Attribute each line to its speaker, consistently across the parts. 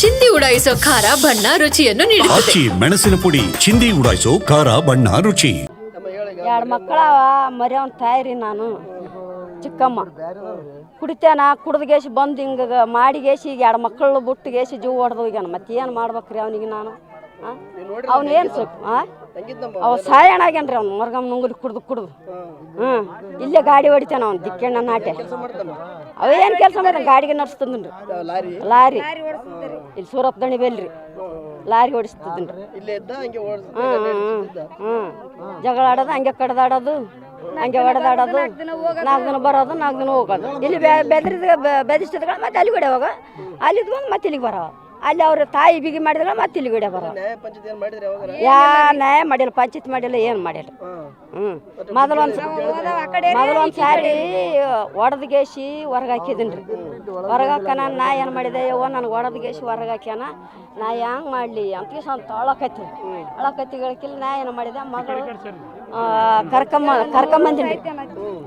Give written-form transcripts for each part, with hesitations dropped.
Speaker 1: ಚಿಂದಿ ಉಡಾಯಿಸೋ ಖಾರ ಬಣ್ಣ ರುಚಿಯನ್ನು ನೀಡುತ್ತದೆ.
Speaker 2: ಆಚಿ ಮೆಣಸಿನ ಪುಡಿ ಚಿಂದಿ ಉಡಾಯಿಸೋ ಖಾರ ಬಣ್ಣ ರುಚಿ.
Speaker 3: ಎರಡು ಮಕ್ಕಳವ ಮರ್ಯಾವನ್ ತಾಯಿರಿ ನಾನು ಚಿಕ್ಕಮ್ಮ ಕುಡಿತೇನ ಕುಡ್ದಗೇಸಿ ಬಂದು ಹಿಂಗೆ ಮಾಡಿಗೇಸಿ ಈಗ ಎರಡು ಮಕ್ಕಳು ಬಿಟ್ಟುಗೇಸಿ ಜೀವ ಹೊಡೆದು ಹೋಗ್ಯಾನ ಮತ್ತೆ ಏನು ಮಾಡ್ಬೇಕ್ರಿ ಅವನಿಗೆ ನಾನು ಅವ್ನು ಏನು ಸ್ವಲ್ಪ ಅವ ಸಾಯಣ ಆಗ್ಯಾನ್ರಿ ಅವ್ನು ಮರ್ಗಮ್ ನುಂಗುಲಿ ಕುಡ್ದು ಇಲ್ಲೇ ಗಾಡಿ ಹೊಡಿತಾನ ಅವ್ನು ದಿಕ್ಕಣ್ಣ ನಾಟೆ ಅವೇನು ಕೆಲಸ ಮಾಡ್ರಿ ಗಾಡಿಗೆ ನಡ್ಸ್ತದನ್ರಿ ಲಾರಿ ಇಲ್ಲಿ ಸೂರಪ್ಪ ದಣಿ ಬೇಲ್ರಿ ಲಾರಿ ಓಡಿಸ್ತದನ್ರಿ ಜಗಳ ಆಡೋದು ಹಂಗೆ ಕಡ್ದಾಡೋದು ಹಂಗೆ ಹೊಡೆದಾಡೋದು 4 ದಿನ ಬರೋದು 4 ದಿನ ಹೋಗೋದು ಇಲ್ಲಿ ಬೆದರಿಸಿದ್ಗಳು ಮತ್ತೆ ಅಲ್ಲಿ ಹೊಡೆ ಹೋಗ ಅಲ್ಲಿದ್ ಬಂದು ಮತ್ತೆ ಇಲ್ಲಿಗೆ ಬರೋ ಅಲ್ಲಿ ಅವ್ರ ತಾಯಿ ಬಿಗಿ ಮಾಡಿದ್ರೆ ಮತ್ತೆ ಇಲ್ಲಿ ಹೊಡೆ ಬರೋ ನ್ಯಾಯ ಮಾಡಿಲ್ಲ ಪಂಚಾಯತ್ ಮಾಡಿಲ್ಲ ಏನು ಮಾಡಿಲ್ಲ ಮೊದಲೊಂದು ಸಾರಿ ಹೊಡೆದ್ಗೇಸಿ ಹೊರಗೆ ಹಾಕಿದೀನಿ ಹೊರಗಾಕನ ನಾ ಏನು ಮಾಡಿದೆ ಯವ್ವ ನನಗೆ ಹೊಡೆದ್ಗೇಸಿ ಹೊರಗೆ ಹಾಕ್ಯಾನ ನಾ ಹೆಂಗೆ ಮಾಡಲಿ ಅಂತ ಸ್ವಲ್ಪ ಅಳಕತ್ತಿಗಳಿಕಿಲ್ಲ ನಾ ಏನು ಮಾಡಿದೆ ಮಗಳು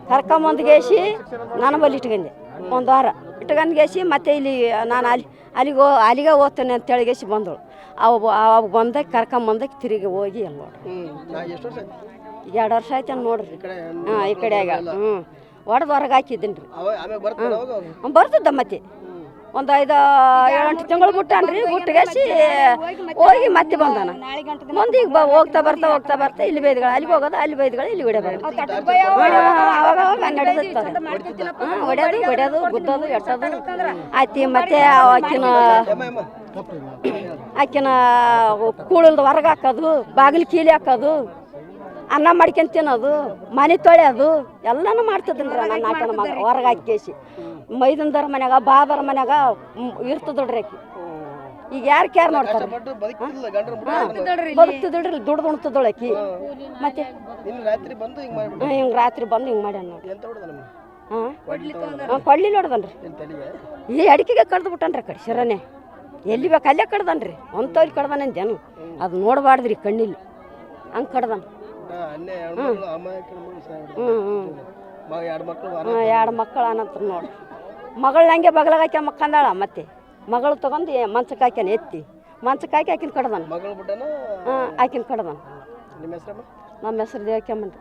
Speaker 3: ಕರ್ಕೊಂಬಂದ್ಗೇಸಿ ನಾನು ಬಲ್ಲಿ ಇಟ್ಕೊಂಡೆ ಒಂದು ವಾರ ಇಟ್ಕೊಂಡ್ಗೇಸಿ ಮತ್ತೆ ಇಲ್ಲಿ ನಾನು ಅಲ್ಲಿಗೆ ಹೋಗ್ತೇನೆ ಅಂತ ಹೇಳಿಗೇಸಿ ಬಂದಳು ಅವಾಗ ಬಂದಾಗ ಕರ್ಕೊಂಬಂದಕ್ಕೆ ತಿರುಗಿ ಹೋಗಿ ಅಲ್ಲಿ ನೋಡ್ರಿ 2 ವರ್ಷ ಆಯ್ತು ನೋಡ್ರಿ ಈ ಕಡೆಯಾಗ ಹೊಡೆದು ಹೊರಗೆ ಹಾಕಿದ್ದೀನಿ ರೀ ಬರ್ತದ ಮತ್ತೆ ಒಂದು 5-7 ತಿಂಗಳು ಬಿಟ್ಟಾನ್ರಿ ಬಿಟ್ಟುಗೇಸಿ ಹೋಗಿ ಮತ್ತೆ ಬಂದಾನ ಮುಂದೆ ಈಗ ಹೋಗ್ತಾ ಬರ್ತಾ ಇಲ್ಲಿ ಬೈದ್ಗಳು ಅಲ್ಲಿಗೆ ಹೋಗೋದು ಅಲ್ಲಿ ಬೈದ್ಗಳು ಇಲ್ಲಿ ಹೊಡೆಯೋದು ಅವಾಗ ನಡೆದಿರ್ತಾರೆ ಹೊಡೆಯೋದು ಗುದ್ದೋದು ಎಟ್ಟೋದು ಆಯ್ತು ಮತ್ತೆ ಆಕಿನ ಕೂಳಲ್ದು ಹೊರಗೆ ಹಾಕೋದು ಬಾಗಿಲು ಕೀಲಿ ಹಾಕೋದು ಅನ್ನ ಮಾಡ್ಕೊಂಡ್ ತಿನ್ನೋದು ಮನೆ ತೊಳೆಯೋದು ಎಲ್ಲನೂ ಮಾಡ್ತಿದ್ದನ್ರಿ ನನ್ನ ಆಟನ ಮಗ ಹೊರಗೆ ಹಾಕೇಸಿ ಮೈದಂದರ ಮನ್ಯಾಗ ಬಾದರ ಮನ್ಯಾಗ ಇರ್ತದಳ್ರಿ ಆಕಿ ಈಗ ಯಾರು ಕ್ಯಾರ್ ನೋಡ್ತಾರೆ ಬದುಕ್ತಿದ್ರಿ ದುಡ್ದು ಉಣ್ತದಳು ಆಕಿ ಮತ್ತೆ ಹಿಂಗೆ ರಾತ್ರಿ ಬಂದು ಹಿಂಗೆ ಮಾಡ್ಯಾನ ನೋಡಿ ಕೊಡ್ಲಿಲ್ಲ ಹೊಡ್ದನ್ರಿ ಈ ಅಡಿಕೆಗೆ ಕಡ್ದು ಬಿಟ್ಟನ್ರಿ ಕಡೆ ಶಿರನೆ ಎಲ್ಲಿ ಬೇಕು ಅಲ್ಲೇ ಕಡ್ದನ್ರಿ ಒಂತವ್ರಿ ಕಡ್ದಾನೇನು ಅದು ನೋಡಬಾರ್ದ್ರಿ ಕಣ್ಣಿಲ್ಲಿ ಹಂಗೆ ಕಡ್ದಾನ 2 ಮಕ್ಕಳು ಅನ್ನತ್ರ ನೋಡಿ ಮಗಳು ಹಂಗೆ ಬಗಲಾಗ ಹಾಕಿ ಮಕ್ಕಂದಾಳ ಮತ್ತೆ ಮಗಳು ತಗೊಂಡು ಮಂಚಕ್ಕೆ ಹಾಕ್ಯಾನ ಎತ್ತಿ ಮಂಚಕ್ಕೆ ಹಾಕಿ ಆಕಿನ ಕಡ್ದಾನ ಆಕಿನ ಕಡ್ದಾನ ನಮ್ಮ ಹೆಸರು ದೇವಕ್ಯಮ್ಮನ್ರಿ